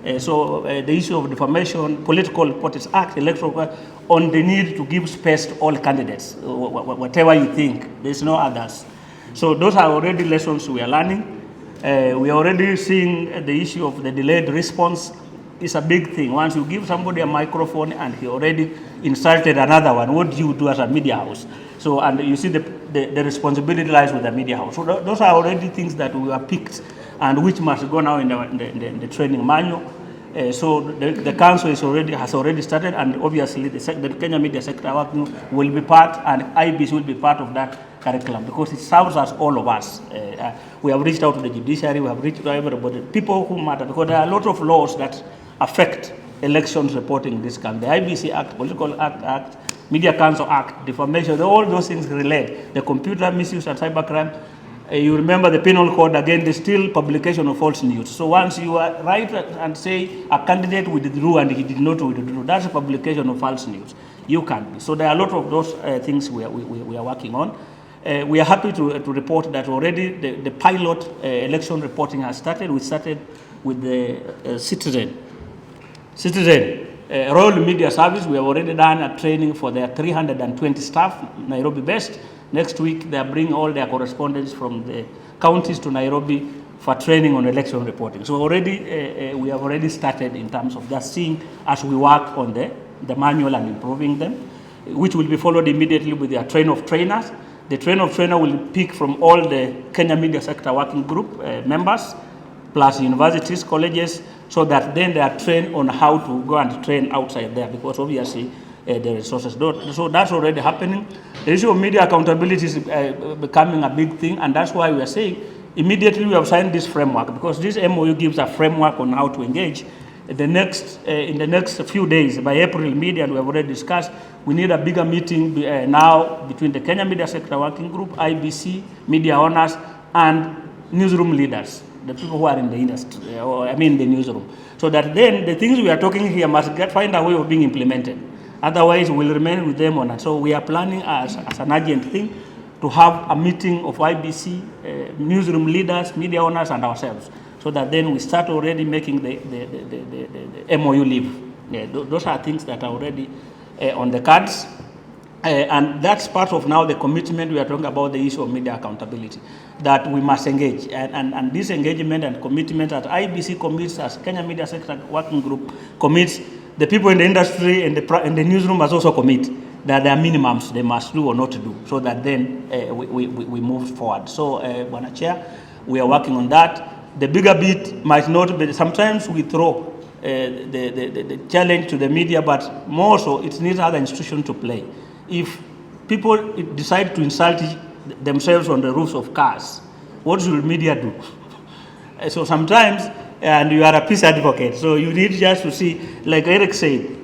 The issue of defamation, Political Reporters Act, Electoral, on the need to give space to all candidates, whatever you think, there's no others. So those are already lessons we are learning. We are already seeing the issue of the delayed response is a big thing. Once you give somebody a microphone and he already insulted another one, what do you do as a media house? So, and you see the responsibility lies with the media house. So those are already things that we are picked and which must go now in the training manual. So the council has already started, and obviously the Kenya Media Sector Working will be part, and IEBC will be part of that curriculum, because it serves us, all of us. We have reached out to the judiciary, we have reached to everybody, people who matter, because there are a lot of laws that affect elections reporting in this country. The IEBC Act, Political Act, Media Council Act, defamation, all those things relate. The computer misuse and cybercrime. You remember the penal code, again, there's still publication of false news. So once you are right and say a candidate withdrew and he did not withdraw, that's a publication of false news. You can't be. So there are a lot of those things we are working on. We are happy to report that already the pilot election reporting has started. We started with the Citizen Royal Media Service. We have already done a training for their 320 staff, Nairobi based. Next week, they are bringing all their correspondents from the counties to Nairobi for training on election reporting. So already, we have already started in terms of just seeing as we work on the manual and improving them, which will be followed immediately with their train of trainers. The train of trainer will pick from all the Kenya Media Sector Working Group members, plus universities, colleges, so that then they are trained on how to go and train outside there, because obviously the resources don't. So that's already happening. The issue of media accountability is becoming a big thing, and that's why we are saying immediately we have signed this framework, because this MoU gives a framework on how to engage. In the next few days, by April media, and we have already discussed, we need a bigger meeting now between the Kenya Media Sector Working Group, IEBC, media owners, and newsroom leaders, the people who are in the industry, or I mean the newsroom, so that then the things we are talking here must find a way of being implemented. Otherwise, we'll remain with them on it. So we are planning as an urgent thing to have a meeting of IEBC, newsroom leaders, media owners, and ourselves, so that then we start already making the MoU live. Those are things that are already on the cards. And that's part of now the commitment we are talking about, the issue of media accountability, that we must engage. And this engagement and commitment that IEBC commits, as Kenya Media Sector Working Group commits, the people in the industry and the newsroom must also commit that there are minimums they must do or not do, so that then we move forward. So, Bwana Chair, we are working on that. The bigger bit might not be, sometimes we throw the challenge to the media, but more so it needs other institutions to play. If people decide to insult themselves on the roofs of cars, what should media do? So sometimes, and you are a peace advocate, so you need just to see, like Eric said,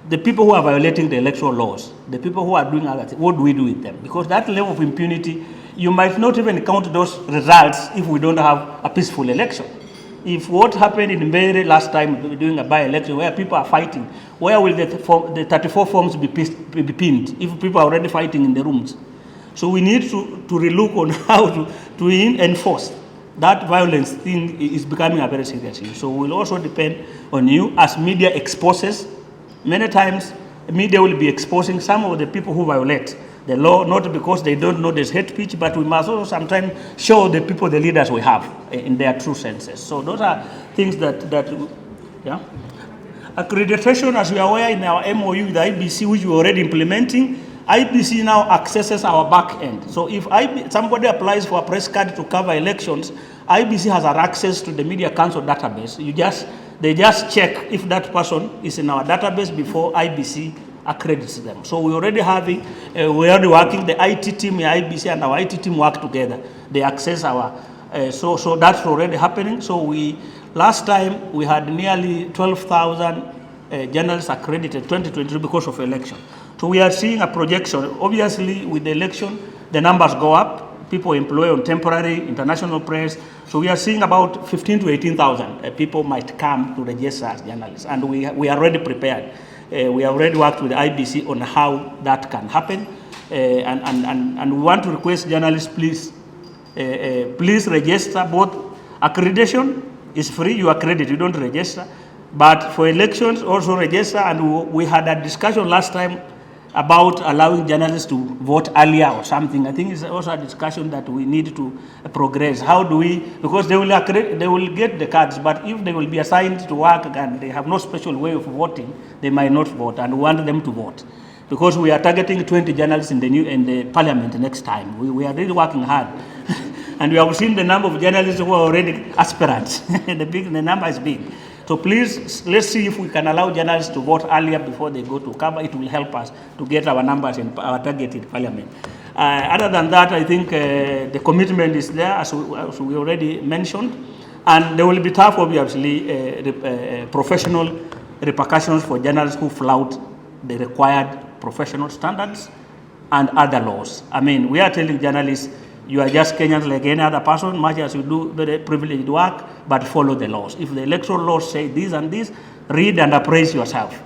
the people who are violating the electoral laws, the people who are doing other things, what do we do with them? Because that level of impunity, you might not even count those results if we don't have a peaceful election. If what happened in Mbeere last time during a by-election where people are fighting, where will the 34 forms be pinned if people are already fighting in the rooms? So we need to relook on how to enforce. That violence thing is becoming a very serious issue. So we'll also depend on you as media exposes. Many times media will be exposing some of the people who violate the law, not because they don't know there's hate speech, but we must also sometimes show the people, the leaders we have in their true senses. So those are things that yeah. Accreditation, as we are aware in our MoU with the IEBC, which we're already implementing, IEBC now accesses our back end. So if somebody applies for a press card to cover elections, IEBC has access to the Media Council database. They just check if that person is in our database before IEBC accredits them. So we already working, the IT team, the IEBC and our IT team work together. They access our, so that's already happening. So last time we had nearly 12,000 journalists accredited 2023 because of election. So we are seeing a projection. Obviously with the election, the numbers go up. People employ on temporary, international press. So we are seeing about 15 to 18,000 people might come to register as journalists. And we are already prepared. We have already worked with the IEBC on how that can happen. And we want to request journalists, please register. Both accreditation is free, you accredit, you don't register. But for elections, also register, and we had a discussion last time about allowing journalists to vote earlier or something. I think it's also a discussion that we need to progress. How do we, because they will get the cards, but if they will be assigned to work and they have no special way of voting, they might not vote, and we want them to vote. Because we are targeting 20 journalists in the parliament next time. We are really working hard. And we have seen the number of journalists who are already aspirants. The number is big. So please, let's see if we can allow journalists to vote earlier before they go to cover. It will help us to get our numbers in our targeted parliament. Other than that, I think the commitment is there, as we already mentioned. And there will be tough, obviously, professional repercussions for journalists who flout the required professional standards and other laws. I mean, we are telling journalists, you are just Kenyans like any other person, much as you do very privileged work, but follow the laws. If the electoral laws say this and this, read and appraise yourself,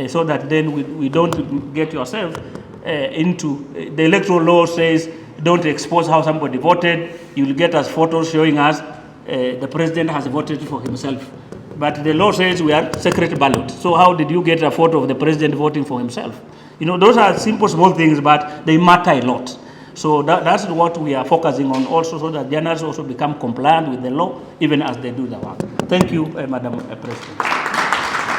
so that then we don't get yourself into, the electoral law says, don't expose how somebody voted. You will get us photos showing us the president has voted for himself. But the law says we are secret ballot. So how did you get a photo of the president voting for himself? You know, those are simple, small things, but they matter a lot. So that's what we are focusing on also, so that journalists also become compliant with the law, even as they do the work. Thank you, Madam President.